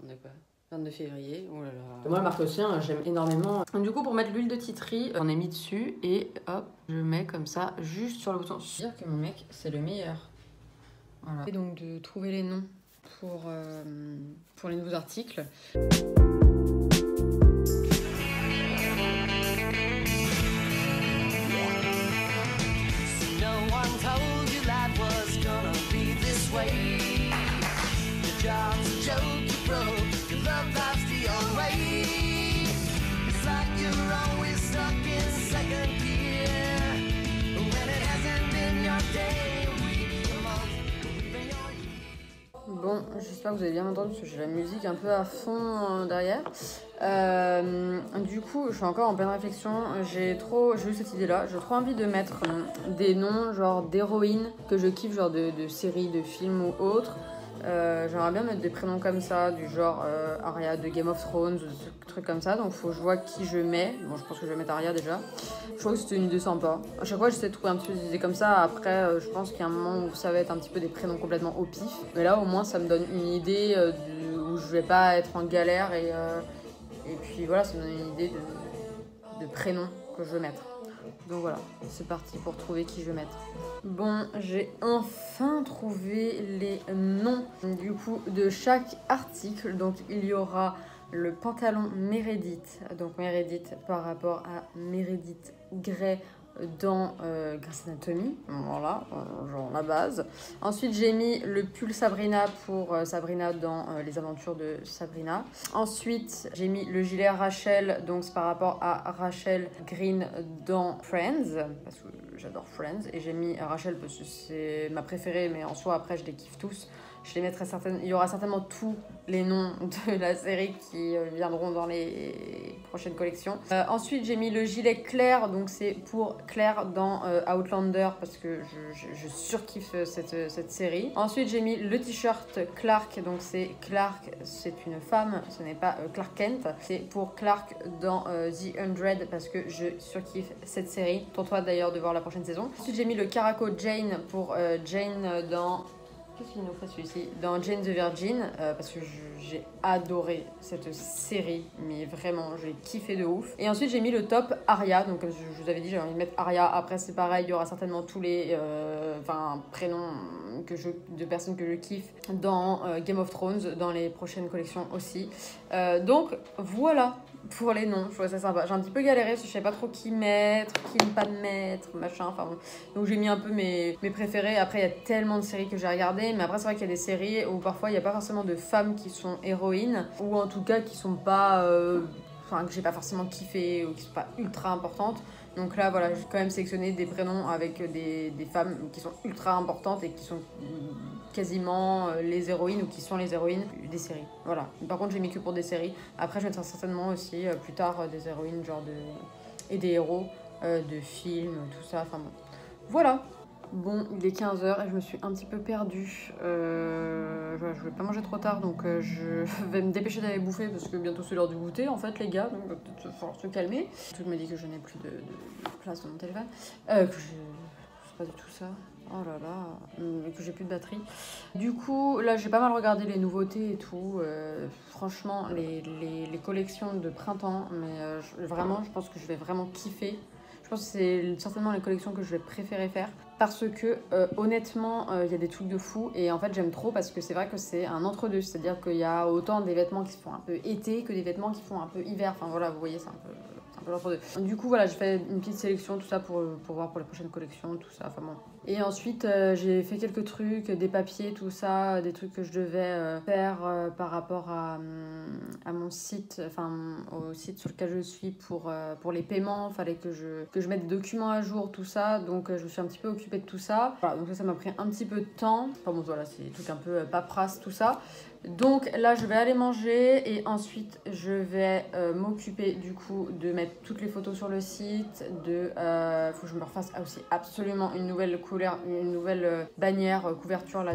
22 quoi 22 février, oh là là. Moi, le marque-sien, j'aime énormément. Du coup, pour mettre l'huile de titri, j'en ai mis dessus et hop, je mets comme ça, juste sur le bouton. Je veux dire que mon mec, c'est le meilleur. Voilà. Et donc, de trouver les noms pour les nouveaux articles. Bon, j'espère que vous avez bien entendu parce que j'ai la musique un peu à fond derrière. Du coup, je suis encore en pleine réflexion. J'ai eu cette idée-là. J'ai trop envie de mettre des noms genre d'héroïnes que je kiffe, genre de séries, de films ou autres. J'aimerais bien mettre des prénoms comme ça, du genre Arya de Game of Thrones, ou des trucs comme ça. Donc, faut que je vois qui je mets. Bon, je pense que je vais mettre Arya déjà. Je trouve que c'était une idée sympa. À chaque fois, j'essaie de trouver un petit peu des idées comme ça. Après, je pense qu'il y a un moment où ça va être un petit peu des prénoms complètement au pif. Mais là, au moins, ça me donne une idée où je vais pas être en galère. Et puis voilà, ça me donne une idée de prénoms que je veux mettre. Donc voilà, c'est parti pour trouver qui je vais mettre. Bon, j'ai enfin trouvé les noms du coup de chaque article. Donc il y aura le pantalon Meredith, donc Meredith par rapport à Meredith Grey dans Grey's Anatomy, voilà, genre la base. Ensuite j'ai mis le pull Sabrina pour Sabrina dans les aventures de Sabrina. Ensuite j'ai mis le gilet Rachel, donc c'est par rapport à Rachel Green dans Friends, parce que j'adore Friends, et j'ai mis Rachel parce que c'est ma préférée, mais en soi après je les kiffe tous. Je les mettrai certainement, il y aura certainement tous les noms de la série qui viendront dans les prochaines collections. Ensuite, j'ai mis le gilet Claire, donc c'est pour Claire dans Outlander parce que je surkiffe cette série. Ensuite, j'ai mis le t-shirt Clark, donc c'est Clark, c'est une femme, ce n'est pas Clark Kent. C'est pour Clark dans The 100 parce que je surkiffe cette série. Tourne-toi d'ailleurs de voir la prochaine saison. Ensuite, j'ai mis le Caraco Jane pour Jane dans... Qu'est-ce qu'il nous fait celui-ci dans Jane the Virgin, parce que j'ai adoré cette série, mais vraiment, j'ai kiffé de ouf. Et ensuite, j'ai mis le top Arya, donc comme je vous avais dit, j'ai envie de mettre Arya. Après, c'est pareil, il y aura certainement tous les prénoms de personnes que je kiffe dans Game of Thrones, dans les prochaines collections aussi. Donc, voilà pour les noms, je trouve ça sympa. J'ai un petit peu galéré parce que je savais pas trop qui mettre, qui ne pas mettre, machin, enfin bon. Donc j'ai mis un peu mes préférés. Après, il y a tellement de séries que j'ai regardées, mais après, c'est vrai qu'il y a des séries où parfois il n'y a pas forcément de femmes qui sont héroïnes, ou en tout cas qui sont pas. Que j'ai pas forcément kiffé ou qui sont pas ultra importantes. Donc là, voilà, j'ai quand même sélectionné des prénoms avec des femmes qui sont ultra importantes et qui sont quasiment les héroïnes ou qui sont les héroïnes des séries. Voilà. Par contre, j'ai mis que pour des séries. Après, je mettrai certainement aussi plus tard des héroïnes et des héros de films, tout ça. Enfin bon. Voilà. Bon, il est 15h et je me suis un petit peu perdue. Je vais pas manger trop tard, donc je vais me dépêcher d'aller bouffer parce que bientôt c'est l'heure du goûter en fait les gars, donc va peut-être falloir se calmer. Tout me dit que je n'ai plus de place dans mon téléphone, que c'est pas du tout ça. Oh là là, que j'ai plus de batterie. Du coup, là j'ai pas mal regardé les nouveautés et tout. Franchement, les collections de printemps, mais vraiment, je pense que je vais vraiment kiffer. Je pense que c'est certainement les collections que je vais préférer faire parce que honnêtement, il y a des trucs de fou et en fait j'aime trop parce que c'est vrai que c'est un entre-deux, c'est-à-dire qu'il y a autant des vêtements qui se font un peu été que des vêtements qui font un peu hiver. Enfin voilà, vous voyez, c'est un peu l'entre-deux. Du coup voilà, j'ai fait une petite sélection, tout ça pour voir pour les prochaines collections, tout ça. Enfin bon. Et ensuite j'ai fait quelques trucs, des papiers, tout ça, des trucs que je devais faire par rapport à mon site, enfin au site sur lequel je suis pour les paiements. Fallait que je mette des documents à jour, tout ça. Donc je me suis un petit peu occupée de tout ça. Voilà, donc ça m'a pris un petit peu de temps. Enfin bon voilà, c'est des trucs un peu paperasse, tout ça. Donc là je vais aller manger et ensuite je vais m'occuper du coup de mettre toutes les photos sur le site, faut que je me refasse aussi absolument une nouvelle couleur, une nouvelle bannière, couverture là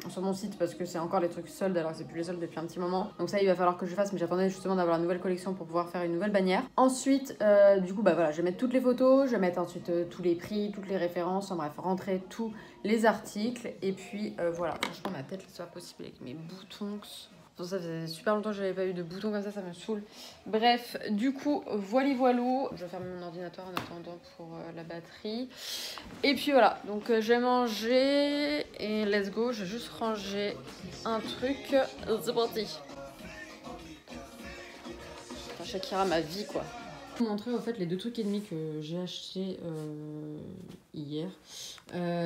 sur mon site parce que c'est encore les trucs soldes alors que c'est plus les soldes depuis un petit moment. Donc ça il va falloir que je fasse, mais j'attendais justement d'avoir la nouvelle collection pour pouvoir faire une nouvelle bannière. Ensuite du coup bah voilà, je vais mettre toutes les photos, je vais mettre ensuite tous les prix, toutes les références, en bref, rentrer tous les articles et puis voilà. Franchement ma tête c'est pas possible avec mes boutons. Ça faisait super longtemps que j'avais pas eu de boutons comme ça me saoule. Bref, du coup, voilou. Je vais fermer mon ordinateur en attendant pour la batterie. Et puis voilà, donc j'ai mangé et let's go. Je vais juste ranger un truc. C'est parti. Enfin, Shakira, ma vie quoi. Je vais vous montrer en fait les 2 trucs et demi que j'ai acheté hier.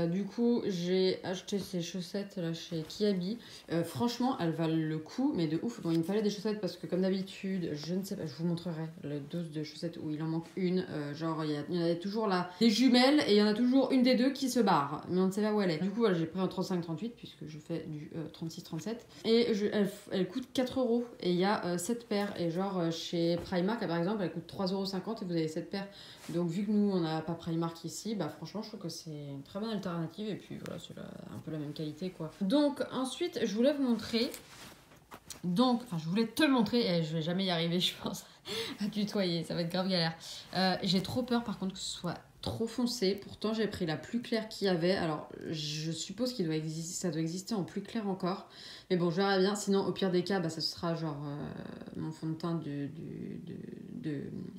Du coup, j'ai acheté ces chaussettes là chez Kiabi. Franchement, elles valent le coup, mais de ouf. Bon, il me fallait des chaussettes parce que, comme d'habitude, je ne sais pas, je vous montrerai la dose de chaussettes où il en manque une. Genre, il y en a toujours là des jumelles et il y en a toujours une des deux qui se barre, mais on ne sait pas où elle est. Du coup, voilà, j'ai pris un 35-38 puisque je fais du 36-37 et elle coûte 4 € et il y a 7 paires. Et genre, chez Primark, par exemple, elle coûte 3,50 € et vous avez 7 paires. Donc, vu que nous, on n'a pas Primark ici, bah franchement, je trouve que c'est une très bonne alternative. Et puis voilà, c'est un peu la même qualité quoi. Donc, ensuite, je voulais vous montrer. Je voulais te le montrer et je vais jamais y arriver, je pense, à tutoyer. Ça va être grave galère. J'ai trop peur par contre que ce soit trop foncé. Pourtant, j'ai pris la plus claire qu'il y avait. Alors, je suppose qu'il doit exister, ça doit exister en plus clair encore. Mais bon, je verrai bien. Sinon, au pire des cas, bah, ça sera genre mon fond de teint de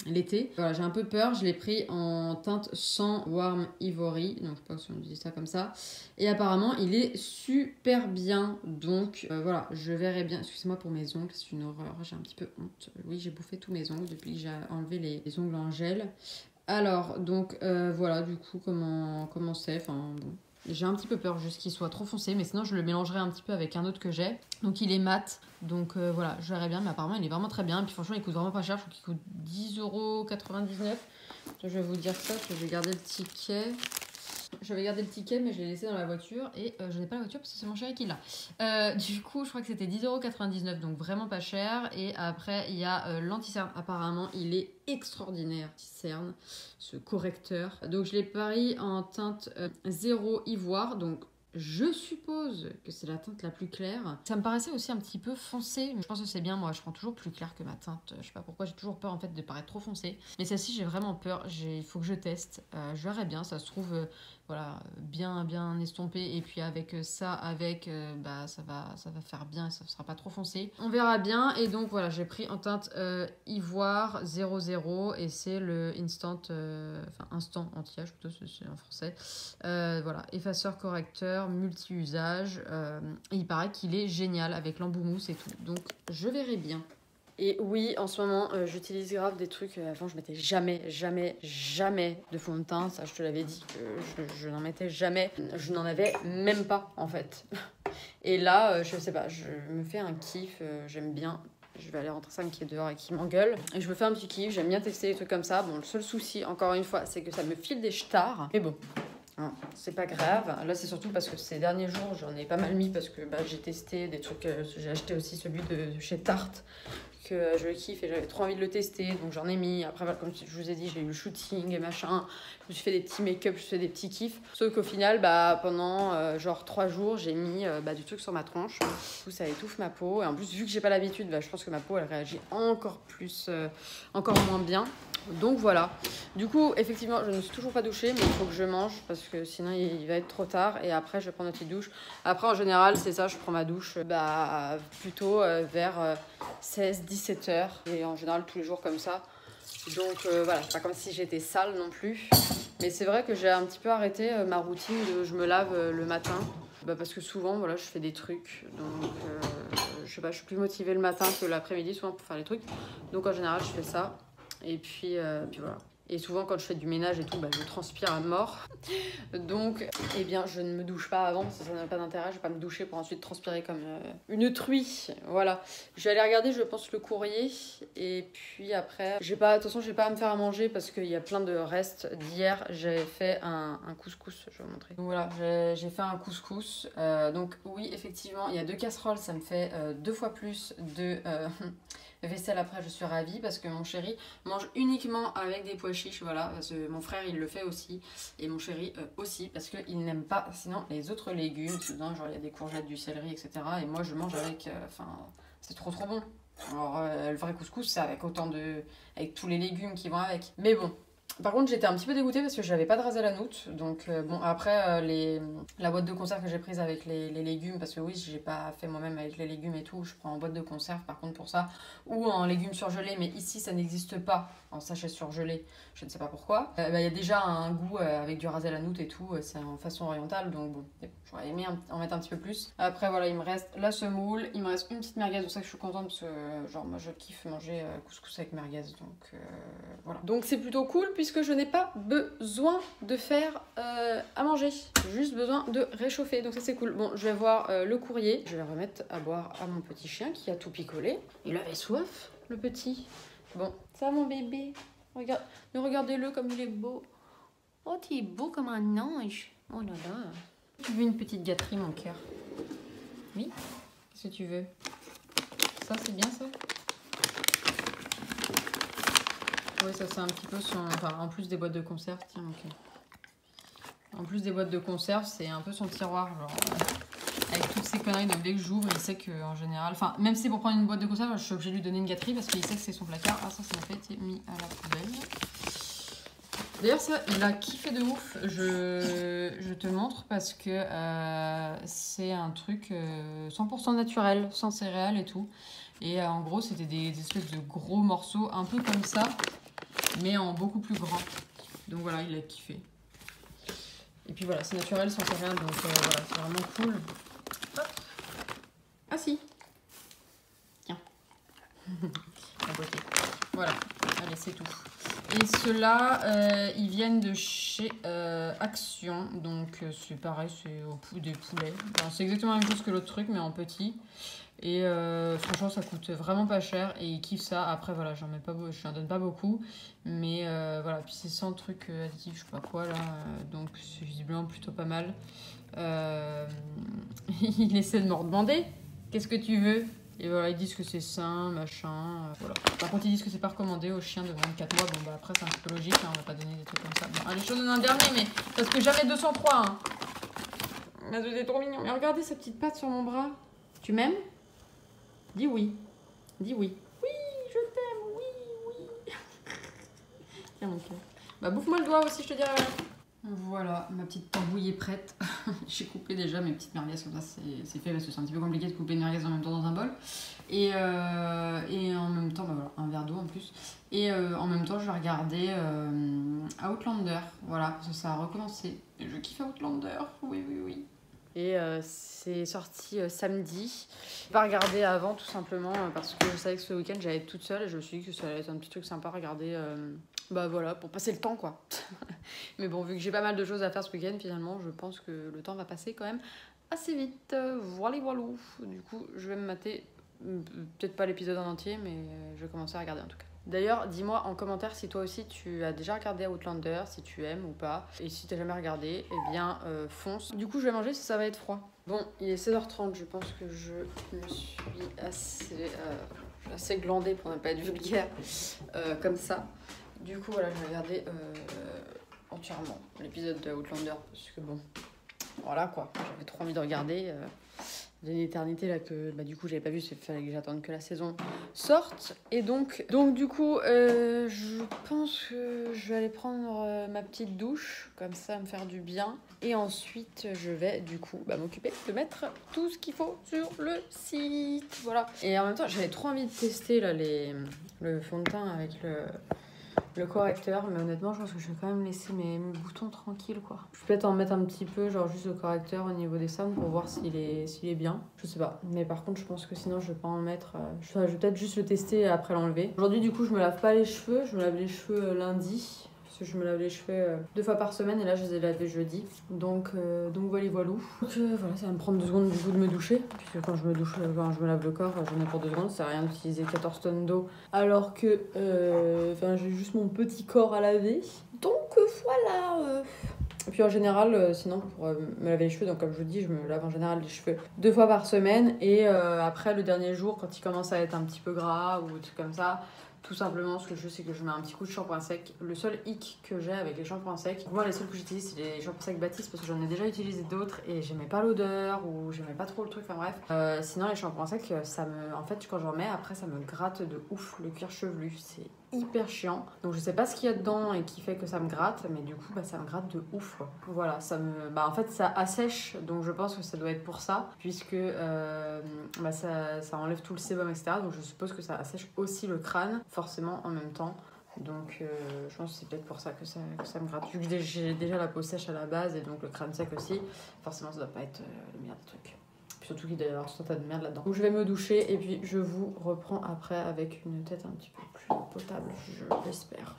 l'été. Voilà, j'ai un peu peur. Je l'ai pris en teinte sans Warm Ivory. Donc, je sais pas si on dit ça comme ça. Et apparemment, il est super bien. Donc, voilà, je verrai bien. Excusez-moi pour mes ongles, c'est une horreur. J'ai un petit peu honte. Oui, j'ai bouffé tous mes ongles depuis que j'ai enlevé les ongles en gel. Alors, donc, voilà, du coup, comment c'est. Enfin, bon. J'ai un petit peu peur juste qu'il soit trop foncé, mais sinon je le mélangerai un petit peu avec un autre que j'ai. Donc il est mat, donc voilà, je verrai bien, mais apparemment il est vraiment très bien. Et puis franchement, il coûte vraiment pas cher, je crois qu'il coûte 10,99 €. Je vais vous dire ça, parce que j'ai gardé le ticket. J'avais gardé le ticket, mais je l'ai laissé dans la voiture et je n'ai pas la voiture parce que c'est mon chéri qui l'a. Du coup, je crois que c'était 10,99 €, donc vraiment pas cher. Et après, il y a l'anti-cerne. Apparemment, il est extraordinaire, anti-cerne, ce correcteur. Donc, je l'ai pris en teinte 0 ivoire, donc je suppose que c'est la teinte la plus claire. Ça me paraissait aussi un petit peu foncé, mais je pense que c'est bien. Moi, je prends toujours plus clair que ma teinte. Je sais pas pourquoi, j'ai toujours peur en fait de paraître trop foncé. Mais celle-ci, j'ai vraiment peur. Il faut que je teste. Je verrai bien. Ça se trouve, voilà, bien estompé. Et puis avec ça, bah ça va faire bien et ça sera pas trop foncé. On verra bien. Et donc voilà, j'ai pris en teinte ivoire 00 et c'est le instant anti-âge plutôt, c'est en français. Voilà, effaceur correcteur multi-usage. Il paraît qu'il est génial avec l'embout-mousse et tout. Donc je verrai bien. Et oui, en ce moment, j'utilise grave des trucs. Avant, je mettais jamais de fond de teint. Ça, je te l'avais dit que je n'en mettais jamais. Je n'en avais même pas, en fait. Et là, je sais pas, je me fais un kiff. J'aime bien. Je vais aller rentrer Sam qui est dehors et qui m'engueule. Et je me fais un petit kiff. J'aime bien tester des trucs comme ça. Bon, le seul souci, encore une fois, c'est que ça me file des ch'tards. Mais bon. Hein, c'est pas grave. Là, c'est surtout parce que ces derniers jours, j'en ai pas mal mis parce que bah, j'ai testé des trucs. J'ai acheté aussi celui de chez Tarte que je kiffe et j'avais trop envie de le tester, donc j'en ai mis. Après, comme je vous ai dit, j'ai eu le shooting et machin. Je me suis fait des petits make-up, je fais des petits kiffs. Sauf qu'au final, bah, pendant genre 3 jours, j'ai mis du truc sur ma tronche. Du coup, ça étouffe ma peau. Et en plus, vu que j'ai pas l'habitude, bah, je pense que ma peau, elle réagit encore moins bien. Donc voilà. Du coup, effectivement, je ne me suis toujours pas douchée, mais il faut que je mange parce que sinon il va être trop tard. Et après, je vais prendre une petite douche. Après, en général, c'est ça, je prends ma douche plutôt vers 16-17 heures. Et en général, tous les jours comme ça. Donc voilà, c'est pas comme si j'étais sale non plus. Mais c'est vrai que j'ai un petit peu arrêté ma routine de je me lave le matin. Parce que souvent, voilà, je fais des trucs. Donc, je sais pas, je suis plus motivée le matin que l'après-midi souvent pour faire les trucs. Donc en général, je fais ça. Et puis voilà. Et souvent, quand je fais du ménage et tout, je transpire à mort. Donc, eh bien, je ne me douche pas avant, ça n'a pas d'intérêt. Je vais pas me doucher pour ensuite transpirer comme une truie. Voilà. Je vais aller regarder, je pense, le courrier. Et puis après, attention, je vais pas à me faire à manger parce qu'il y a plein de restes d'hier. J'ai fait un couscous, je vais vous montrer. Donc voilà, j'ai fait un couscous. Donc oui, effectivement, il y a 2 casseroles, ça me fait 2 fois plus de... vaisselle. Après, je suis ravie parce que mon chéri mange uniquement avec des pois chiches, voilà, parce que mon frère il le fait aussi et mon chéri aussi parce qu'il n'aime pas sinon les autres légumes, dedans genre il y a des courgettes, du céleri, etc. Et moi je mange avec, c'est trop bon. Alors le vrai couscous c'est avec avec tous les légumes qui vont avec, mais bon. Par contre, j'étais un petit peu dégoûtée parce que j'avais pas de ras à la noute. Donc, bon, après, la boîte de conserve que j'ai prise avec les légumes, parce que oui, j'ai pas fait moi-même avec les légumes et tout, je prends en boîte de conserve par contre pour ça, ou en légumes surgelés, mais ici ça n'existe pas en sachet surgelé, je ne sais pas pourquoi. Bah, y a déjà un goût avec du ras à la noute et tout, c'est en façon orientale, donc bon, j'aurais aimé en mettre un petit peu plus. Après, voilà, il me reste la semoule, il me reste une petite merguez, donc ça que je suis contente parce que, genre, moi je kiffe manger couscous avec merguez, donc voilà. Donc c'est plutôt cool puisque je n'ai pas besoin de faire à manger, j'ai juste besoin de réchauffer, donc ça c'est cool. Bon, je vais voir le courrier, je vais remettre à boire à mon petit chien qui a tout picolé. Il avait soif, le petit. Bon, ça mon bébé, regarde, regardez-le comme il est beau. Oh, tu es beau comme un ange. Oh là là. Tu veux une petite gâterie, mon cœur? Oui? Qu'est-ce que tu veux? Ça, c'est bien ça? Oui, ça c'est un petit peu son... Enfin, en plus des boîtes de conserve, tiens, ok. En plus des boîtes de conserve, c'est un peu son tiroir, genre... avec toutes ces conneries, donc dès que j'ouvre, il sait qu'en général... Enfin, même si c'est pour prendre une boîte de conserve, je suis obligée de lui donner une gâterie parce qu'il sait que c'est son placard. Ah, ça n'a pas été mis à la poubelle. D'ailleurs, ça, il a kiffé de ouf. Je te montre parce que c'est un truc 100% naturel, sans céréales et tout. Et en gros, c'était des espèces de gros morceaux, un peu comme ça, mais en beaucoup plus grand. Donc voilà, il a kiffé. Et puis voilà, c'est naturel, sans céréales, donc voilà, c'est vraiment cool. Hop. Ah si. Tiens. La beauté. Voilà, allez, c'est tout. Et ceux-là, ils viennent de chez Action, donc c'est pareil, c'est des poulets. Enfin, c'est exactement la même chose que l'autre truc, mais en petit. Et franchement, ça coûte vraiment pas cher et ils kiffent ça. Après, voilà, je n'en donne pas beaucoup, mais voilà. Puis c'est sans truc additif, je sais pas quoi là, donc c'est visiblement plutôt pas mal. Il essaie de me redemander qu'est-ce que tu veux. Et voilà, ils disent que c'est sain, machin, voilà. Par contre, ils disent que c'est pas recommandé aux chiens de 24 mois. Bon, bah après, c'est un petit peu logique, hein, on va pas donner des trucs comme ça. Bon, allez, je te donne un dernier, mais parce que jamais 203, hein. Mais c'est trop mignon. Mais regardez sa petite patte sur mon bras. Tu m'aimes? Dis oui. Dis oui. Oui, je t'aime, oui, oui. Tiens, mon cœur. Bah, bouffe-moi le doigt aussi, je te dirais. Voilà, ma petite tambouille est prête. J'ai coupé déjà mes petites merguez comme ça, c'est fait parce que c'est un petit peu compliqué de couper une merguez en même temps dans un bol. Et en même temps, bah voilà, un verre d'eau en plus. Et en même temps, je vais regarder Outlander. Voilà, parce que ça a recommencé. Et je kiffe Outlander, oui, oui, oui. Et c'est sorti samedi. Je n'ai pas regardé avant tout simplement parce que je savais que ce week-end j'allais être toute seule et je me suis dit que ça allait être un petit truc sympa à regarder. Bah voilà, pour passer le temps quoi. Mais bon, vu que j'ai pas mal de choses à faire ce week-end, finalement, je pense que le temps va passer quand même assez vite. Voilà, voilà. Du coup, je vais me mater, peut-être pas l'épisode en entier, mais je vais commencer à regarder en tout cas. D'ailleurs, dis-moi en commentaire si toi aussi tu as déjà regardé Outlander, si tu aimes ou pas. Et si t'as jamais regardé, eh bien fonce. Du coup, je vais manger si ça va être froid. Bon, il est 16h30, je pense que je me suis assez glandée pour ne pas être vulgaire comme ça. Du coup, voilà, je vais regarder entièrement l'épisode de Outlander parce que bon, voilà quoi, j'avais trop envie de regarder. D'une éternité là que bah, du coup j'avais pas vu, il fallait que j'attende que la saison sorte. Et donc du coup je pense que je vais aller prendre ma petite douche, comme ça me faire du bien. Et ensuite je vais du coup m'occuper de mettre tout ce qu'il faut sur le site. Voilà. Et en même temps j'avais trop envie de tester là, le fond de teint avec le correcteur, mais honnêtement je pense que je vais quand même laisser mes boutons tranquilles quoi. Je vais peut-être en mettre un petit peu, genre juste le correcteur au niveau des cernes pour voir s'il est bien. Je sais pas, mais par contre je pense que sinon je vais pas en mettre, je vais peut-être juste le tester et après l'enlever. Aujourd'hui du coup je me lave pas les cheveux, je me lave les cheveux lundi. Parce que je me lave les cheveux 2 fois par semaine et là je les ai lavés jeudi. Donc voilà voilou. Donc voilà, ça va me prendre 2 secondes du coup de me doucher. Puisque quand je me lave le corps, j'en ai pour 2 secondes. Ça sert à rien d'utiliser 14 tonnes d'eau. Alors que j'ai juste mon petit corps à laver. Donc voilà. Et puis en général, sinon pour me laver les cheveux, donc comme je vous dis, je me lave en général les cheveux 2 fois par semaine. Et après le dernier jour, quand il commence à être un petit peu gras ou des trucs comme ça, tout simplement, ce que je fais, c'est que je mets un petit coup de shampoing sec. Le seul hic que j'ai avec les shampoings secs, moi, les seuls que j'utilise, c'est les shampoings secs Baptiste parce que j'en ai déjà utilisé d'autres et j'aimais pas l'odeur ou j'aimais pas trop le truc. Enfin bref. Sinon, les shampoings secs, en fait, quand j'en mets, après, ça me gratte de ouf le cuir chevelu. C'est hyper chiant. Donc je sais pas ce qu'il y a dedans et qui fait que ça me gratte, mais du coup bah, ça me gratte de ouf. Voilà, en fait ça assèche, donc je pense que ça doit être pour ça, puisque ça enlève tout le sébum, etc. Donc je suppose que ça assèche aussi le crâne, forcément en même temps. Donc je pense que c'est peut-être pour ça que ça me gratte. Vu que j'ai déjà la peau sèche à la base et donc le crâne sec aussi, forcément ça doit pas être le meilleur des trucs. Surtout qu'il doit y avoir tout un tas de merde là-dedans. Donc je vais me doucher et puis je vous reprends après avec une tête un petit peu plus potable, je l'espère.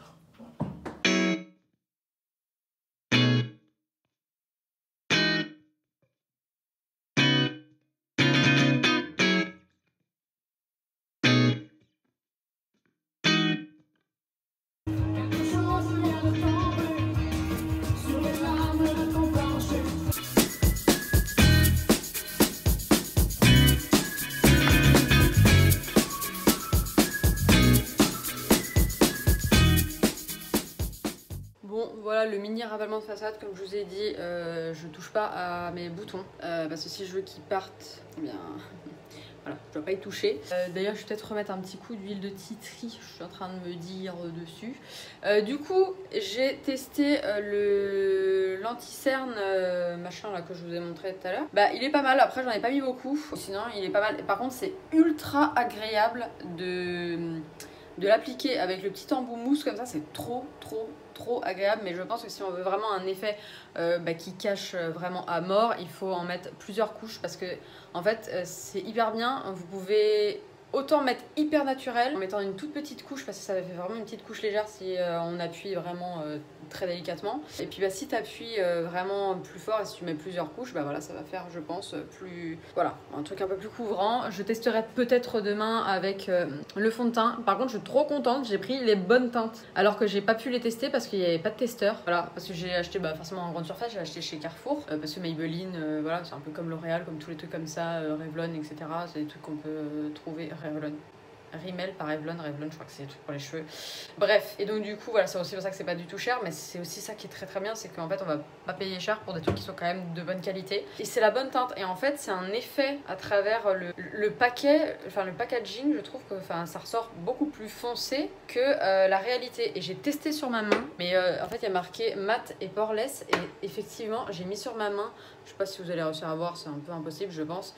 Bon, voilà le mini ravalement de façade, comme je vous ai dit, je touche pas à mes boutons parce que si je veux qu'ils partent, eh bien voilà, je dois pas y toucher. D'ailleurs, je vais peut-être remettre un petit coup d'huile de tea tree, je suis en train de me dire dessus. Du coup, j'ai testé l'anti-cerne machin là que je vous ai montré tout à l'heure. Bah, il est pas mal, après j'en ai pas mis beaucoup, sinon il est pas mal. Par contre, c'est ultra agréable de l'appliquer avec le petit embout mousse comme ça, c'est trop agréable. Mais je pense que si on veut vraiment un effet qui cache vraiment à mort, il faut en mettre plusieurs couches parce que en fait c'est hyper bien. Vous pouvez autant mettre hyper naturel en mettant une toute petite couche parce que ça fait vraiment une petite couche légère si on appuie vraiment très délicatement. Et puis si tu appuies vraiment plus fort et si tu mets plusieurs couches, bah voilà, ça va faire je pense plus, voilà, un truc un peu plus couvrant. Je testerai peut-être demain avec le fond de teint. Par contre je suis trop contente, j'ai pris les bonnes teintes alors que j'ai pas pu les tester parce qu'il n'y avait pas de testeur. Voilà, parce que j'ai acheté forcément en grande surface, j'ai acheté chez Carrefour parce que Maybelline, voilà, c'est un peu comme L'Oréal, comme tous les trucs comme ça, Revlon, etc. C'est des trucs qu'on peut trouver. Rimmel par Revlon, je crois que c'est des trucs pour les cheveux. Bref, et donc du coup, voilà, c'est aussi pour ça que c'est pas du tout cher, mais c'est aussi ça qui est très bien, c'est qu'en fait, on va pas payer cher pour des trucs qui sont quand même de bonne qualité. Et c'est la bonne teinte, et en fait, c'est un effet à travers le paquet, enfin le packaging, je trouve que ça ressort beaucoup plus foncé que la réalité. Et j'ai testé sur ma main, mais en fait, il y a marqué mat et poreless, et effectivement, j'ai mis sur ma main, je sais pas si vous allez réussir à voir, c'est un peu impossible, je pense,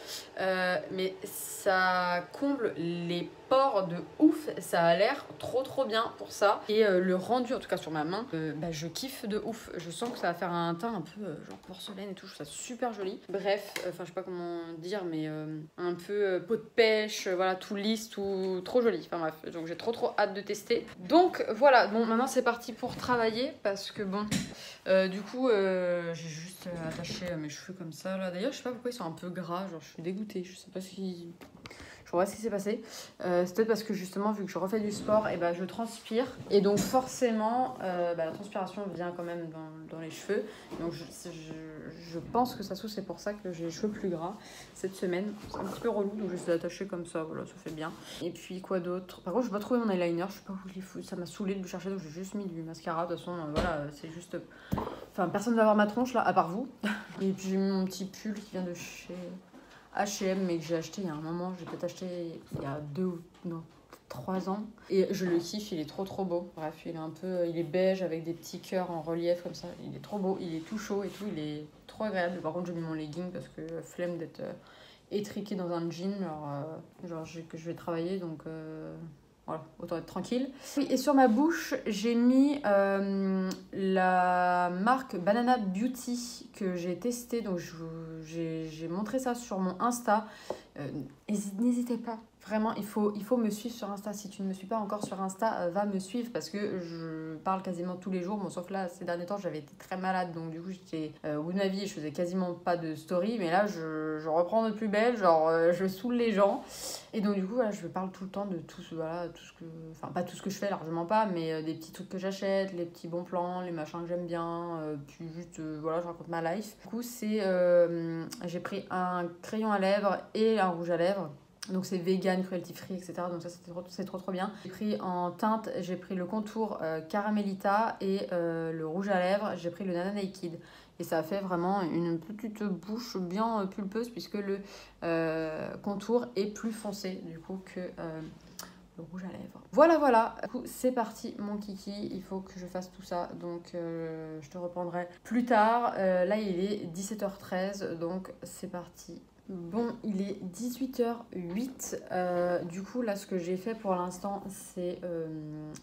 mais ça comble les pores de ouf, ça a l'air trop bien pour ça. Et le rendu, en tout cas sur ma main, je kiffe de ouf. Je sens que ça va faire un teint un peu genre porcelaine et tout, je trouve ça super joli. Bref, je sais pas comment dire, mais un peu peau de pêche, voilà, tout lisse, tout trop joli. Enfin bref, donc j'ai trop hâte de tester. Donc voilà, bon maintenant c'est parti pour travailler parce que bon, du coup j'ai juste attaché mes cheveux comme ça là. D'ailleurs je sais pas pourquoi ils sont un peu gras, genre je suis dégoûtée, je sais pas si... Je vois ce qui s'est passé. C'est peut-être parce que justement, vu que je refais du sport, et je transpire. Et donc forcément, la transpiration vient quand même dans les cheveux. Donc je pense que ça se trouve, c'est pour ça que j'ai les cheveux plus gras cette semaine. C'est un petit peu relou, donc je les ai attachés comme ça. Voilà, ça fait bien. Et puis quoi d'autre? Par contre, je n'ai pas trouvé mon eyeliner. Je sais pas où je l'ai foutu. Ça m'a saoulé de le chercher, donc j'ai juste mis du mascara. De toute façon, voilà, c'est juste... Enfin, personne ne va voir ma tronche là, à part vous. Et puis j'ai mis mon petit pull qui vient de chez... H&M, mais que j'ai acheté il y a un moment, j'ai peut-être acheté il y a 3 ans, et je le kiffe, il est trop beau. Bref, il est beige avec des petits cœurs en relief comme ça, il est trop beau, il est tout chaud et tout, il est trop agréable. Par contre j'ai mis mon legging parce que flemme d'être étriqué dans un jean que je vais travailler, donc voilà, autant être tranquille. Oui, et sur ma bouche, j'ai mis la marque Banana Beauty que j'ai testé. Donc j'ai montré ça sur mon Insta. N'hésitez pas. Vraiment, il faut me suivre sur Insta. Si tu ne me suis pas encore sur Insta, va me suivre parce que je parle quasiment tous les jours. Bon, sauf là, ces derniers temps, j'avais été très malade. Donc du coup, j'étais au bout de ma vie et je faisais quasiment pas de story. Mais là, je reprends de plus belle. Genre, je saoule les gens. Et donc du coup, voilà, je parle tout le temps de tout ce que... Enfin, pas tout ce que je fais, largement pas. Mais des petits trucs que j'achète, les petits bons plans, les machins que j'aime bien. Puis juste, voilà, je raconte ma life. Du coup, j'ai pris un crayon à lèvres et un rouge à lèvres. Donc c'est vegan, cruelty free, etc. Donc ça c'est trop bien. J'ai pris en teinte, j'ai pris le contour Caramelita et le rouge à lèvres, j'ai pris le Nana Naked. Et ça fait vraiment une petite bouche bien pulpeuse puisque le contour est plus foncé du coup que le rouge à lèvres. Voilà, voilà. Du coup, c'est parti, mon kiki. Il faut que je fasse tout ça. Donc, je te reprendrai plus tard. Là, il est 17h13. Donc, c'est parti. Bon, il est 18h08. Du coup, là, ce que j'ai fait pour l'instant, c'est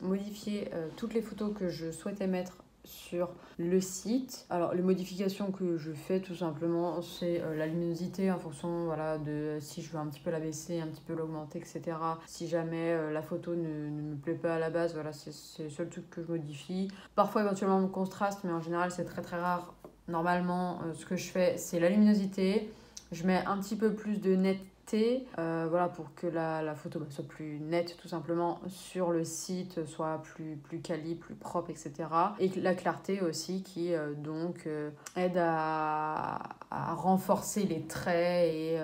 modifier toutes les photos que je souhaitais mettre sur le site. Alors les modifications que je fais tout simplement, c'est la luminosité en fonction, voilà, de si je veux un petit peu la baisser, un petit peu l'augmenter, etc. Si jamais la photo ne me plaît pas à la base, voilà, c'est le seul truc que je modifie. Parfois éventuellement le contraste, mais en général c'est très très rare. Normalement, ce que je fais, c'est la luminosité. Je mets un petit peu plus de netteté, voilà, pour que la photo soit plus nette tout simplement sur le site, soit plus quali, plus propre, etc. Et la clarté aussi qui aide à renforcer les traits et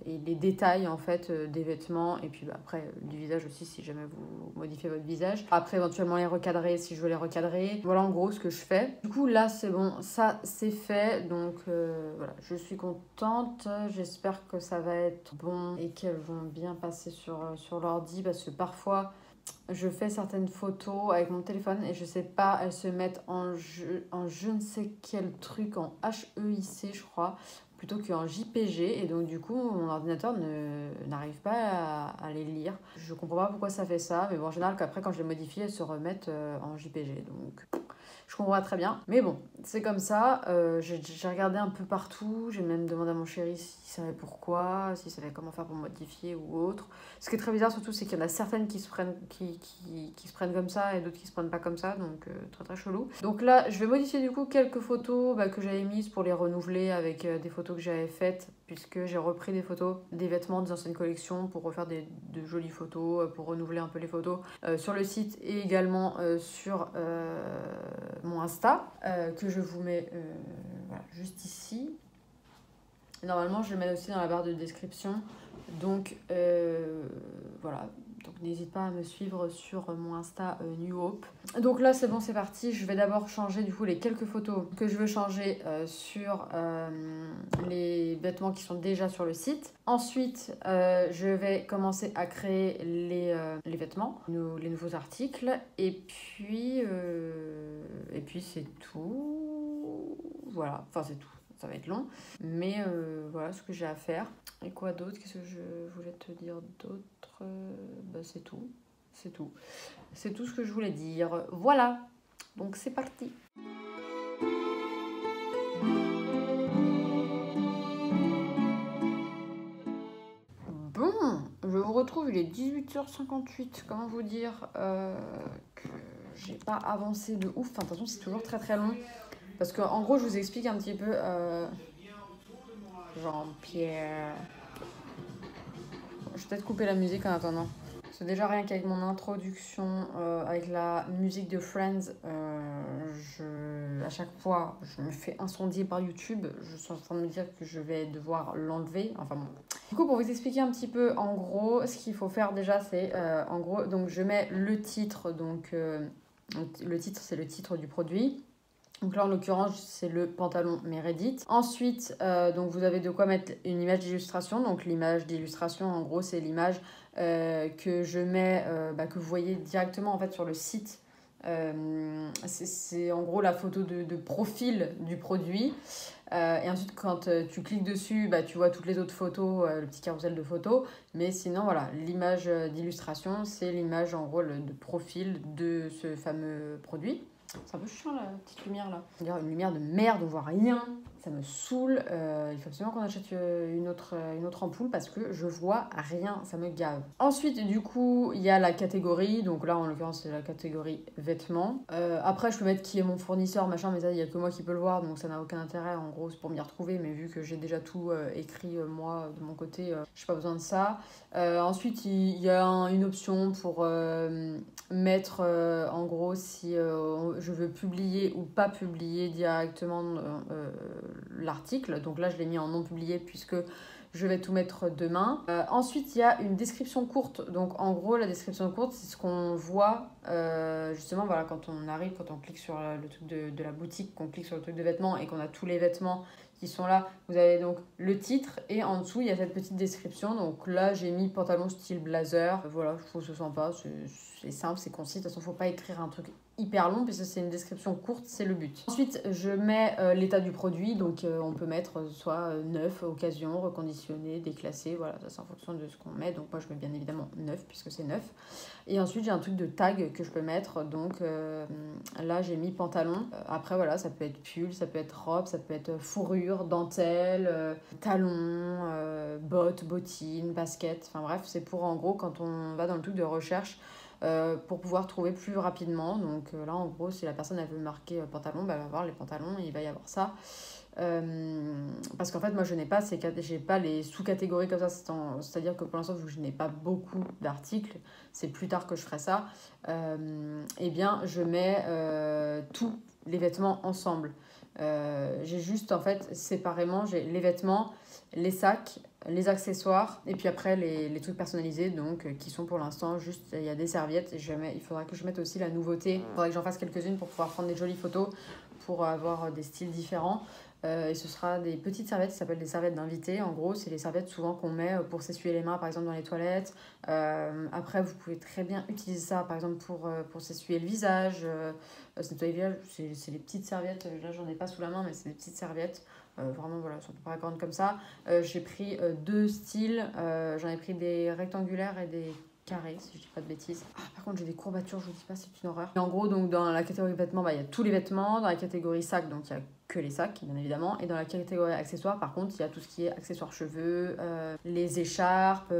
les détails en fait des vêtements, et puis après du visage aussi si jamais vous modifiez votre visage. Après éventuellement les recadrer si je veux les recadrer. Voilà en gros ce que je fais. Du coup là c'est bon, ça c'est fait, donc voilà, je suis contente. J'espère que ça va être bon et qu'elles vont bien passer sur l'ordi, parce que parfois je fais certaines photos avec mon téléphone et je sais pas, elles se mettent en je ne sais quel truc, en HEIC je crois, plutôt qu'en JPG, et donc du coup mon ordinateur n'arrive pas à les lire. Je comprends pas pourquoi ça fait ça, mais bon en général qu'après quand je les modifie elles se remettent en JPG, donc je comprends très bien. Mais bon, c'est comme ça. J'ai regardé un peu partout. J'ai même demandé à mon chéri s'il savait pourquoi, s'il savait comment faire pour modifier ou autre. Ce qui est très bizarre surtout, c'est qu'il y en a certaines qui se prennent comme ça et d'autres qui se prennent pas comme ça. Donc très très chelou. Donc là, je vais modifier du coup quelques photos que j'avais mises pour les renouveler avec des photos que j'avais faites, puisque j'ai repris des photos des vêtements des anciennes collections pour refaire de jolies photos, pour renouveler un peu les photos sur le site et également sur mon Insta, que je vous mets voilà, juste ici. Normalement, je le mets aussi dans la barre de description. Donc, voilà. Donc, n'hésite pas à me suivre sur mon Insta New Hope. Donc là, c'est bon, c'est parti. Je vais d'abord changer du coup les quelques photos que je veux changer sur les vêtements qui sont déjà sur le site. Ensuite, je vais commencer à créer les vêtements, les nouveaux articles. Et puis c'est tout. Voilà, enfin c'est tout. Ça va être long, mais voilà ce que j'ai à faire. Et quoi d'autre? Qu'est-ce que je voulais te dire d'autre? C'est tout. C'est tout. C'est tout ce que je voulais dire. Voilà. Donc c'est parti. Bon, je vous retrouve, il est 18h58. Comment vous dire que j'ai pas avancé de ouf. Enfin, attention, c'est toujours très très long. Parce qu'en gros, je vous explique un petit peu... Jean-Pierre... Je vais peut-être couper la musique en attendant. Parce que déjà, rien qu'avec mon introduction, avec la musique de Friends, à chaque fois, je me fais incendier par YouTube. Je suis en train de me dire que je vais devoir l'enlever. Enfin bon. Du coup, pour vous expliquer un petit peu, en gros, ce qu'il faut faire déjà, c'est... en gros, donc je mets le titre. Donc, le titre, c'est le titre du produit. Donc là, en l'occurrence, c'est le pantalon Meredith. Ensuite, donc vous avez de quoi mettre une image d'illustration. Donc l'image d'illustration, en gros, c'est l'image que je mets, que vous voyez directement en fait sur le site. C'est en gros la photo de profil du produit. Et ensuite, quand tu cliques dessus, tu vois toutes les autres photos, le petit carrousel de photos. Mais sinon, voilà, l'image d'illustration, c'est l'image en gros de profil de ce fameux produit. C'est un peu chiant la petite lumière là. Une lumière de merde, on voit rien. Ça me saoule. Il faut absolument qu'on achète une autre ampoule parce que je vois rien. Ça me gave. Ensuite, du coup, il y a la catégorie. Donc là, en l'occurrence, c'est la catégorie vêtements. Après, je peux mettre qui est mon fournisseur, machin, mais ça, il n'y a que moi qui peux le voir. Donc ça n'a aucun intérêt. En gros, c'est pour m'y retrouver. Mais vu que j'ai déjà tout écrit, moi, de mon côté, j'ai pas besoin de ça. Ensuite, il y a une option pour mettre, en gros, si je veux publier ou pas publier directement l'article. Donc là, je l'ai mis en non publié puisque je vais tout mettre demain. Ensuite, il y a une description courte. Donc en gros, la description courte, c'est ce qu'on voit justement voilà, quand on arrive, quand on clique sur le truc de la boutique, qu'on clique sur le truc de vêtements et qu'on a tous les vêtements qui sont là. Vous avez donc le titre et en dessous, il y a cette petite description. Donc là, j'ai mis pantalon style blazer. Voilà, je trouve que ce sympa, c'est simple, c'est concis. De toute façon, il ne faut pas écrire un truc hyper long puisque c'est une description courte, c'est le but. Ensuite, je mets l'état du produit. Donc on peut mettre soit neuf, occasion, reconditionné, déclassé. Voilà, ça c'est en fonction de ce qu'on met. Donc moi, je mets bien évidemment neuf puisque c'est neuf. Et ensuite, j'ai un truc de tag que je peux mettre. Donc là, j'ai mis pantalon. Après, voilà, ça peut être pull, ça peut être robe, ça peut être fourrure, dentelle, talons, bottes, bottines, baskets. Enfin bref, c'est pour en gros quand on va dans le truc de recherche pour pouvoir trouver plus rapidement. Donc là, en gros, si la personne elle veut marquer pantalon, bah, elle va voir les pantalons et il va y avoir ça. Parce qu'en fait moi j'ai pas les sous-catégories comme ça, c'est-à-dire que pour l'instant vu que je n'ai pas beaucoup d'articles, c'est plus tard que je ferai ça, et bien je mets tous les vêtements ensemble. J'ai juste en fait séparément, j'ai les vêtements, les sacs, les accessoires et puis après les trucs personnalisés donc qui sont pour l'instant juste, il y a des serviettes et il faudra que je mette aussi la nouveauté, il faudra que j'en fasse quelques-unes pour pouvoir prendre des jolies photos pour avoir des styles différents. Et ce sera des petites serviettes qui s'appellent des serviettes d'invité. En gros, c'est les serviettes souvent qu'on met pour s'essuyer les mains, par exemple dans les toilettes. Après, vous pouvez très bien utiliser ça, par exemple pour s'essuyer le visage, se nettoyer le visage. C'est les petites serviettes. Là, j'en ai pas sous la main, mais c'est des petites serviettes. Vraiment, voilà, elles sont à peu près grandes comme ça. J'ai pris deux styles. J'en ai pris des rectangulaires et des carré, si je dis pas de bêtises. Par contre, j'ai des courbatures, je vous dis pas, c'est une horreur. Et en gros, donc dans la catégorie vêtements, il y a tous les vêtements. Dans la catégorie sacs, donc il y a que les sacs, bien évidemment. Et dans la catégorie accessoires, par contre, il y a tout ce qui est accessoires cheveux, les écharpes,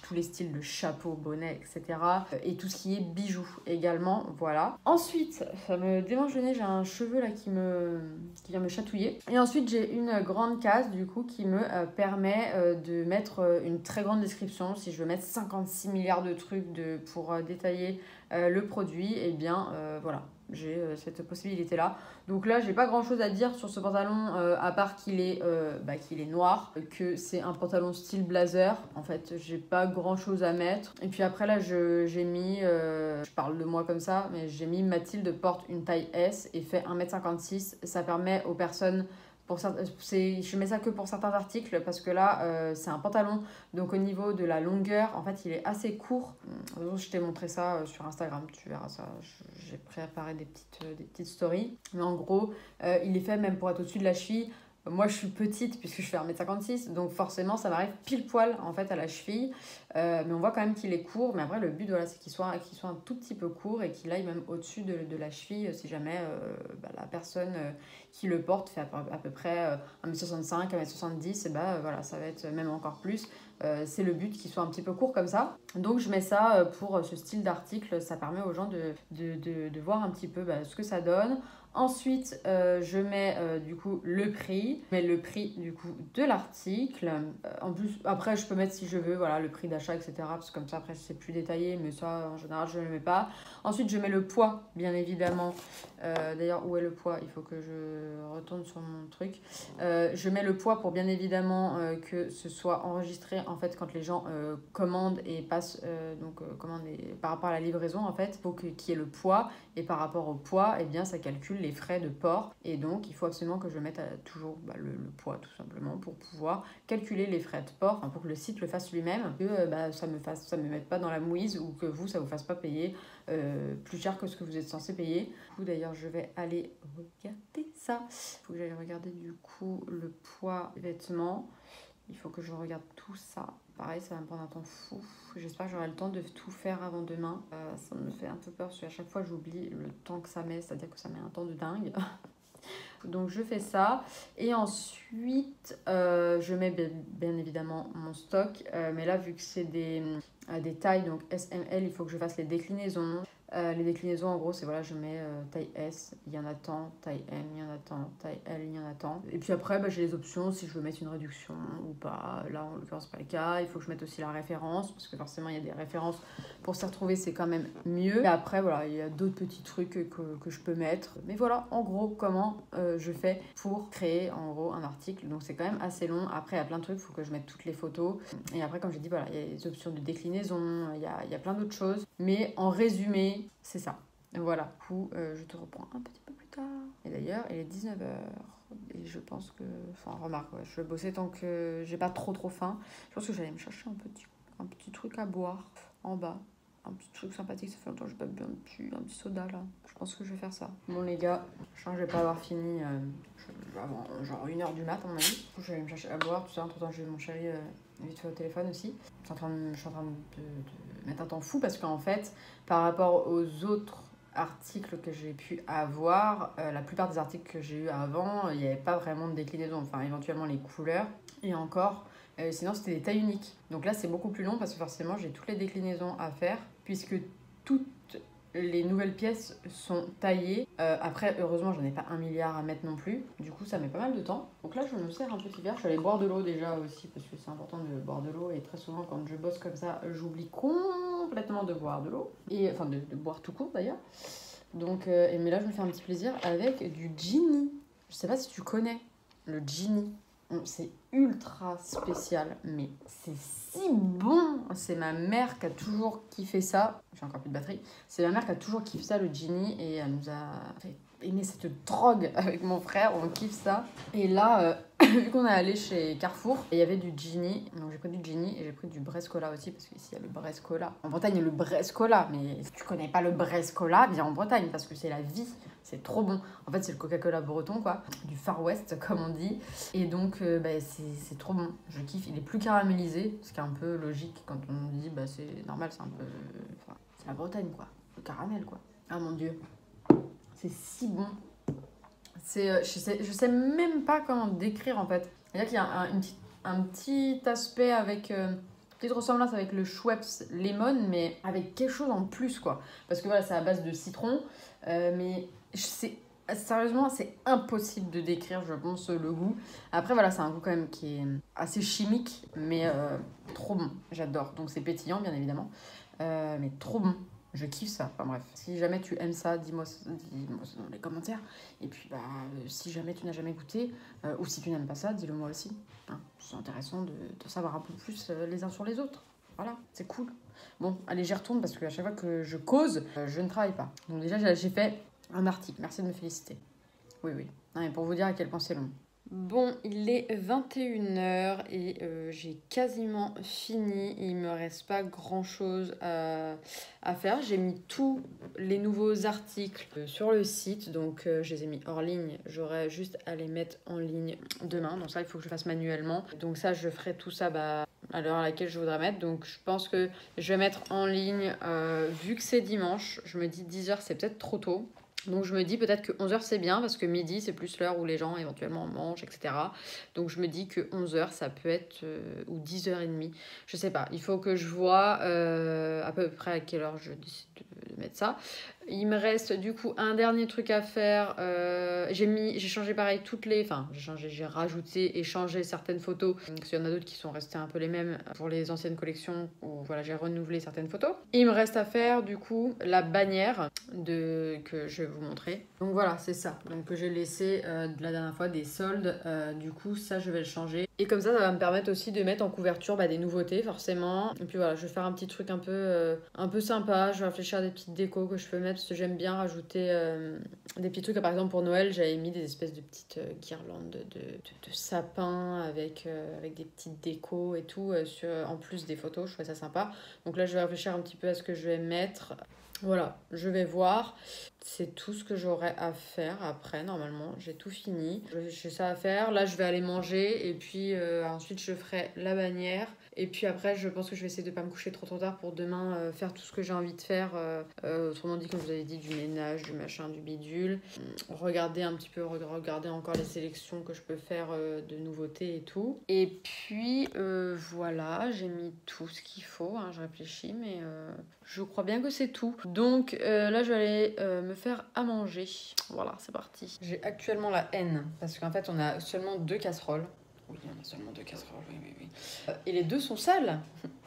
tous les styles de chapeaux, bonnets, etc. Et tout ce qui est bijoux également, voilà. Ensuite, ça me démange le nez, j'ai un cheveu là qui vient me chatouiller. Et ensuite, j'ai une grande case, du coup, qui me permet de mettre une très grande description. Si je veux mettre 56 milliards de trucs pour détailler le produit, et bien, voilà. J'ai cette possibilité là. Donc là j'ai pas grand chose à dire sur ce pantalon à part qu'il est noir, que c'est un pantalon style blazer. En fait j'ai pas grand chose à mettre. Et puis après là j'ai mis, je parle de moi comme ça, mais j'ai mis Mathilde porte une taille S et fait 1m56. Ça permet aux personnes, je mets ça que pour certains articles parce que là c'est un pantalon, donc au niveau de la longueur en fait il est assez court. Je t'ai montré ça sur Instagram, tu verras ça, j'ai préparé des petites stories, mais en gros il est fait même pour être au-dessus de la cheville. Moi je suis petite puisque je fais 1m56, donc forcément ça m'arrive pile poil en fait à la cheville, mais on voit quand même qu'il est court. Mais après le but voilà, c'est qu'il soit un tout petit peu court et qu'il aille même au-dessus de la cheville si jamais la personne qui le porte fait à peu près 1m65, 1m70, et voilà, ça va être même encore plus. C'est le but qu'il soit un petit peu court comme ça. Donc je mets ça pour ce style d'article, ça permet aux gens de voir un petit peu ce que ça donne. Ensuite, je mets du coup le prix. Je mets le prix du coup de l'article. En plus, après, je peux mettre si je veux, voilà, le prix d'achat, etc. Parce que comme ça, après, c'est plus détaillé. Mais ça, en général, je ne le mets pas. Ensuite, je mets le poids, bien évidemment. D'ailleurs, où est le poids? Il faut que je retourne sur mon truc. Je mets le poids pour bien évidemment que ce soit enregistré en fait quand les gens commandent et passent par rapport à la livraison en fait. Il faut qu'il y ait le poids et par rapport au poids, eh bien ça calcule les frais de port et donc il faut absolument que je mette toujours le poids tout simplement pour pouvoir calculer les frais de port, pour que le site le fasse lui-même, que ça me mette pas dans la mouise ou que ça vous fasse pas payer plus cher que ce que vous êtes censé payer. Du coup d'ailleurs je vais aller regarder ça. Il faut que j'aille regarder du coup le poids des vêtements. Il faut que je regarde tout ça. Pareil, ça va me prendre un temps fou. J'espère que j'aurai le temps de tout faire avant demain. Ça me fait un peu peur parce qu'à chaque fois j'oublie le temps que ça met, c'est-à-dire que ça met un temps de dingue. Donc je fais ça et ensuite je mets bien évidemment mon stock, mais là vu que c'est des tailles donc SML, il faut que je fasse les déclinaisons. Les déclinaisons en gros c'est voilà, je mets taille S, il y en a tant, taille M, il y en a tant, taille L, il y en a tant. Et puis après j'ai les options si je veux mettre une réduction ou pas. Là en l'occurrence c'est pas le cas. Il faut que je mette aussi la référence parce que forcément il y a des références pour s'y retrouver, c'est quand même mieux. Et après voilà, il y a d'autres petits trucs que je peux mettre. Mais voilà en gros comment je fais pour créer en gros un article. Donc c'est quand même assez long. Après il y a plein de trucs, il faut que je mette toutes les photos. Et après comme j'ai dit voilà, il y a les options de déclinaison, il y a plein d'autres choses. Mais en résumé c'est ça. Voilà, du coup, je te reprends un petit peu plus tard. Et d'ailleurs, il est 19h. Et je pense que... Enfin, remarque, ouais, je vais bosser tant que j'ai pas trop faim. Je pense que j'allais me chercher un petit truc à boire en bas. Un petit truc sympathique, ça fait longtemps que j'ai pas bu un petit soda là. Je pense que je vais faire ça. Bon les gars, je sens que je vais pas avoir fini avant genre 1h du mat à mon avis. Je vais aller me chercher à boire, tout ça. Entre temps j'ai eu mon chéri vite fait au téléphone aussi. Je suis en train de mettre un temps fou parce qu'en fait, par rapport aux autres articles que j'ai pu avoir, la plupart des articles que j'ai eu avant, il n'y avait pas vraiment de déclinaison, enfin éventuellement les couleurs et encore, sinon c'était des tailles uniques. Donc là c'est beaucoup plus long parce que forcément j'ai toutes les déclinaisons à faire puisque toutes les nouvelles pièces sont taillées. Après heureusement j'en ai pas 1 milliard à mettre non plus, du coup ça met pas mal de temps. Donc là je me sers un petit verre, je suis allée boire de l'eau déjà aussi parce que c'est important de boire de l'eau et très souvent quand je bosse comme ça j'oublie complètement de boire de l'eau, et enfin de boire tout court d'ailleurs. Donc, mais là je me fais un petit plaisir avec du Gini. Je sais pas si tu connais le Gini. C'est ultra spécial, mais c'est si bon. C'est ma mère qui a toujours kiffé ça. J'ai encore plus de batterie. C'est ma mère qui a toujours kiffé ça, le Gini, et elle nous a fait aimer cette drogue avec mon frère. On kiffe ça. Et là, vu qu'on est allé chez Carrefour, il y avait du Gini. Donc j'ai pris du Gini et j'ai pris du Brescola aussi, parce qu'ici il y a le Brescola. En Bretagne, il y a le Brescola, mais si tu connais pas le Brescola, viens en Bretagne, parce que c'est la vie. C'est trop bon. En fait, c'est le Coca-Cola breton, quoi. Du Far West, comme on dit. Et donc, c'est trop bon. Je kiffe. Il est plus caramélisé, ce qui est un peu logique quand on dit, c'est normal, c'est un peu... Enfin, c'est la Bretagne, quoi. Le caramel, quoi. Ah, mon Dieu. C'est si bon. Je sais même pas comment décrire, en fait. C'est-à-dire qu'il y a un petit aspect avec... petite ressemblance avec le Schweppes Lemon, mais avec quelque chose en plus, quoi. Parce que voilà, c'est à base de citron, mais sérieusement, c'est impossible de décrire, je pense, le goût. Après, voilà, c'est un goût quand même qui est assez chimique, mais trop bon. J'adore. Donc, c'est pétillant, bien évidemment, mais trop bon. Je kiffe ça. Enfin bref, si jamais tu aimes ça, dis-moi dans les commentaires. Et puis, si jamais tu n'as jamais goûté, ou si tu n'aimes pas ça, dis-le moi aussi. Hein, c'est intéressant de savoir un peu plus les uns sur les autres. Voilà, c'est cool. Bon, allez, j'y retourne parce qu'à chaque fois que je cause, je ne travaille pas. Donc déjà, j'ai fait un article. Merci de me féliciter. Oui. Non, mais pour vous dire à quel point c'est long. Bon, il est 21h et j'ai quasiment fini. Il me reste pas grand chose à faire. J'ai mis tous les nouveaux articles sur le site, donc je les ai mis hors ligne. J'aurai juste à les mettre en ligne demain. Donc ça, il faut que je fasse manuellement. Donc ça, je ferai tout ça à l'heure à laquelle je voudrais mettre. Donc je pense que je vais mettre en ligne, vu que c'est dimanche, je me dis 10h c'est peut-être trop tôt. Donc je me dis peut-être que 11h c'est bien parce que midi c'est plus l'heure où les gens éventuellement mangent, etc. Donc je me dis que 11h ça peut être, ou 10h30, je sais pas. Il faut que je vois à peu près à quelle heure je décide de mettre ça. Il me reste du coup un dernier truc à faire. J'ai changé pareil j'ai rajouté et changé certaines photos. Parce qu'il y en a d'autres qui sont restées un peu les mêmes pour les anciennes collections où voilà, j'ai renouvelé certaines photos. Et il me reste à faire du coup la bannière que je vais vous montrer. Donc voilà, c'est ça. Donc que j'ai laissé de la dernière fois des soldes. Du coup, ça je vais le changer. Et comme ça va me permettre aussi de mettre en couverture des nouveautés forcément. Et puis voilà, je vais faire un petit truc un peu sympa. Je vais réfléchir à des petites décos que je peux mettre parce que j'aime bien rajouter des petits trucs. Par exemple pour Noël, j'avais mis des espèces de petites guirlandes de sapins avec des petites décos et tout en plus des photos. Je trouvais ça sympa. Donc là, je vais réfléchir un petit peu à ce que je vais mettre. Voilà, je vais voir. C'est tout ce que j'aurai à faire après. Normalement, j'ai tout fini. J'ai ça à faire. Là, je vais aller manger et puis ensuite, je ferai la bannière. Et puis après, je pense que je vais essayer de ne pas me coucher trop tard pour demain faire tout ce que j'ai envie de faire. Autrement dit, comme je vous avais dit, du ménage, du machin, du bidule. Regarder un petit peu, regarder encore les sélections que je peux faire de nouveautés et tout. Et puis, voilà, j'ai mis tout ce qu'il faut. Hein, je réfléchis, mais je crois bien que c'est tout. Donc là, je vais aller me faire à manger. Voilà, c'est parti. J'ai actuellement la haine parce qu'en fait, on a seulement 2 casseroles. Oui, on a seulement 2 casseroles, oui. Et les 2 sont sales,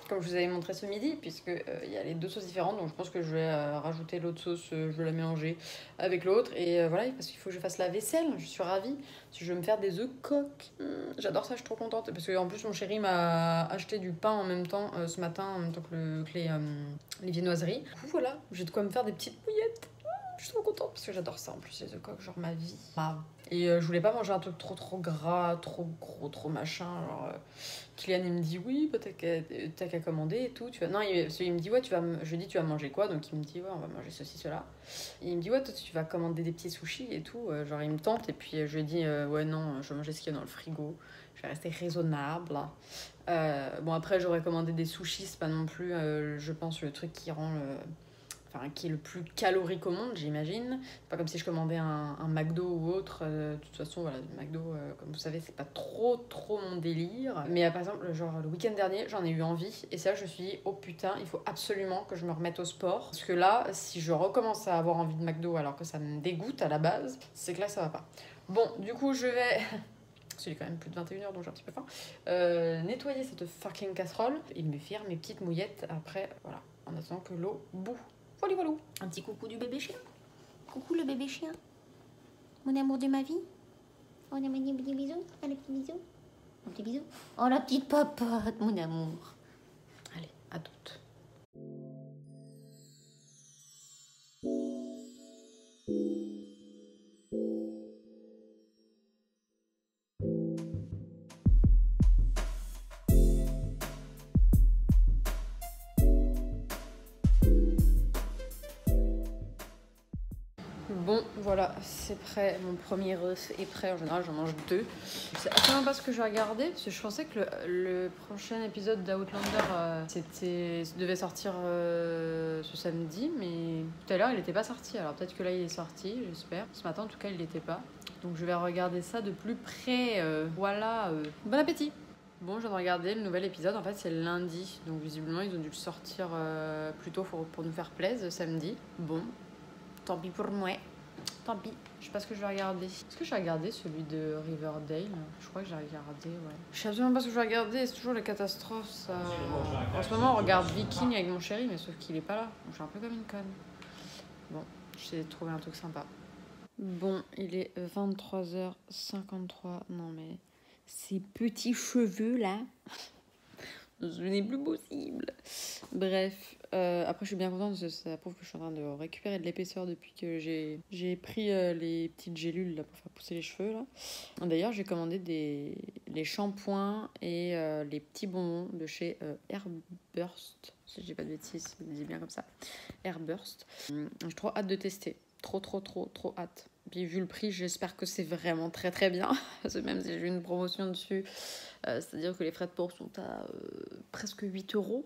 comme je vous avais montré ce midi, puisque y a les 2 sauces différentes. Donc je pense que je vais rajouter l'autre sauce, je vais la mélanger avec l'autre. Et voilà, parce qu'il faut que je fasse la vaisselle, je suis ravie. Parce que je vais me faire des œufs coques. J'adore ça, je suis trop contente. Parce qu'en plus, mon chéri m'a acheté du pain en même temps, ce matin, en même temps que les viennoiseries. Du coup, voilà, j'ai de quoi me faire des petites bouillettes. Je suis trop contente parce que j'adore ça en plus, les œufs coques, genre ma vie. Et je voulais pas manger un truc trop gras, trop gros, trop machin. Genre, Kylian il me dit oui, bah, t'as qu'à commander et tout. Tu vois. Non, il me dit ouais, je lui dis tu vas manger quoi? Donc il me dit ouais, on va manger ceci, cela. Et il me dit ouais, toi tu vas commander des petits sushis et tout. Genre il me tente et puis je lui dis ouais, non, je vais manger ce qu'il y a dans le frigo. Je vais rester raisonnable. Bon, après j'aurais commandé des sushis, c'est pas non plus, je pense, le truc qui rend qui est le plus calorique au monde, j'imagine. C'est pas comme si je commandais un McDo ou autre. De toute façon, voilà, le McDo, comme vous savez, c'est pas trop mon délire. Mais par exemple, genre le week-end dernier, j'en ai eu envie. Et ça, je me suis dit, oh putain, il faut absolument que je me remette au sport. Parce que là, si je recommence à avoir envie de McDo alors que ça me dégoûte à la base, c'est que là, ça va pas. Bon, du coup, je vais... Parce qu'il est quand même plus de 21h, donc j'ai un petit peu faim. Nettoyer cette fucking casserole et me faire mes petites mouillettes après, voilà, en attendant que l'eau bout. Voilà, voilà. Un petit coucou du bébé chien. Coucou le bébé chien. Mon amour de ma vie. On a mis un petit bisou. Un petit bisou. Un petit bisou. Oh la petite papote, mon amour. Allez, à toutes. Bon, voilà, c'est prêt. Mon premier œuf est prêt. En général, j'en mange 2. C'est absolument pas ce que je vais regarder, parce que je pensais que le prochain épisode d'Outlander devait sortir ce samedi, mais tout à l'heure, il n'était pas sorti. Alors peut-être que là, il est sorti, j'espère. Ce matin, en tout cas, il l'était pas. Donc je vais regarder ça de plus près. Voilà. Bon appétit! Bon, je viens de regarder le nouvel épisode. En fait, c'est le lundi. Donc visiblement, ils ont dû le sortir plus tôt pour nous faire plaisir samedi. Bon, tant pis pour moi. Tant pis, je sais pas ce que je vais regarder. Est-ce que j'ai regardé celui de Riverdale? Je crois que j'ai regardé, ouais. Je sais absolument pas ce que je vais regarder, c'est toujours les catastrophes, ça. En ce moment, on regarde Viking avec mon chéri, mais sauf qu'il est pas là. Donc je suis un peu comme une conne. Bon, j'essaie de trouver un truc sympa. Bon, il est 23h53. Non mais, ces petits cheveux là... Ce n'est plus possible. Bref, après je suis bien contente parce que ça prouve que je suis en train de récupérer de l'épaisseur depuis que j'ai pris les petites gélules là, pour faire pousser les cheveux là. D'ailleurs j'ai commandé les shampoings et les petits bonbons de chez Airburst, si je dis pas de bêtises, je le dis bien comme ça. Airburst. J'ai trop hâte de tester. Trop hâte. Puis vu le prix, j'espère que c'est vraiment très bien. Parce que même si j'ai vu une promotion dessus, c'est-à-dire que les frais de port sont à presque 8 €.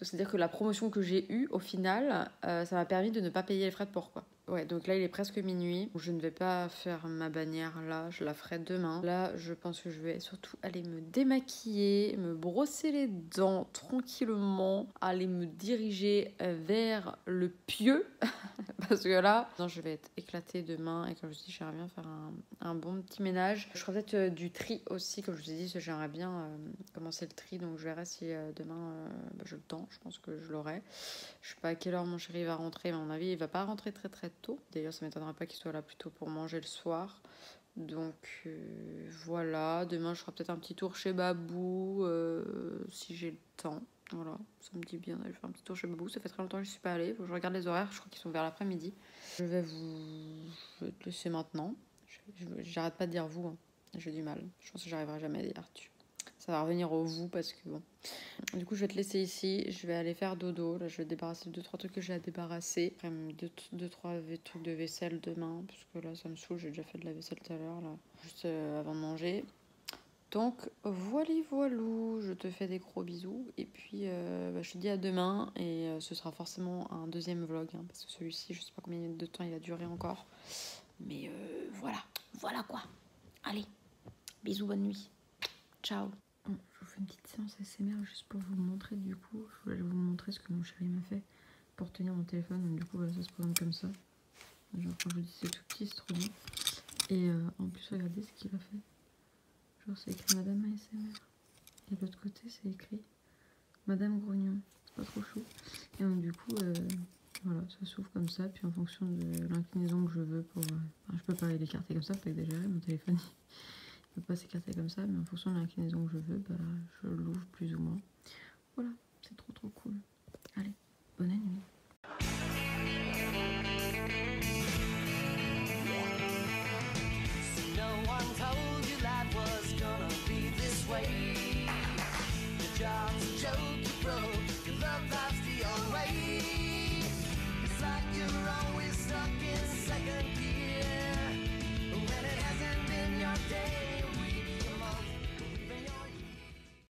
C'est-à-dire que la promotion que j'ai eue, au final, ça m'a permis de ne pas payer les frais de port, quoi. Ouais, donc là, il est presque minuit. Je ne vais pas faire ma bannière là, je la ferai demain. Là, je pense que je vais surtout aller me démaquiller, me brosser les dents tranquillement, aller me diriger vers le pieu. Parce que là, non, je vais être éclatée demain. Et comme je vous dis, j'aimerais bien faire un bon petit ménage. Je ferai peut-être du tri aussi, comme je vous ai dit, j'aimerais bien commencer le tri. Donc je verrai si demain j'ai le temps. Je pense que je l'aurai. Je sais pas à quelle heure mon chéri va rentrer, mais à mon avis, il va pas rentrer très tôt. D'ailleurs, ça m'étonnerait pas qu'il soit là plus tôt pour manger le soir. Donc voilà, demain je ferai peut-être un petit tour chez Babou si j'ai le temps. Voilà, ça me dit bien d'aller faire un petit tour chez Babou. Ça fait très longtemps que je suis pas allée. Faut que je regarde les horaires, je crois qu'ils sont vers l'après-midi. Je vais te laisser maintenant. J'arrête pas de dire vous, hein. J'ai du mal. Je pense que j'arriverai jamais à dire tu. Ça va revenir au vous parce que bon. Du coup, je vais te laisser ici. Je vais aller faire dodo. Là, je vais débarrasser 2-3 trucs que j'ai à débarrasser. Après, 2-3 trucs de vaisselle demain. Parce que là, ça me saoule. J'ai déjà fait de la vaisselle tout à l'heure, là. Juste avant de manger. Donc, voilou. Je te fais des gros bisous. Et puis, je te dis à demain. Et ce sera forcément un deuxième vlog. Hein, parce que celui-ci, je sais pas combien de temps il va durer encore. Mais voilà. Voilà quoi. Allez, bisous, bonne nuit. Ciao. Je vous fais une petite séance ASMR juste pour vous montrer du coup. Je voulais vous montrer ce que mon chéri m'a fait pour tenir mon téléphone. Donc, du coup, ça se présente comme ça. Genre, quand je vous dis c'est tout petit, c'est trop bien. Et en plus, regardez ce qu'il a fait. Genre, c'est écrit Madame ASMR. Et de l'autre côté, c'est écrit Madame Grognon. C'est pas trop chaud. Et donc, du coup, voilà, ça s'ouvre comme ça. Puis en fonction de l'inclinaison que je veux pour... je peux pas l'écarter comme ça, faut exagérer. Mon téléphone, il peut pas s'écarter comme ça. Mais en fonction de l'inclinaison que je veux, je l'ouvre plus ou moins. Voilà, c'est trop cool.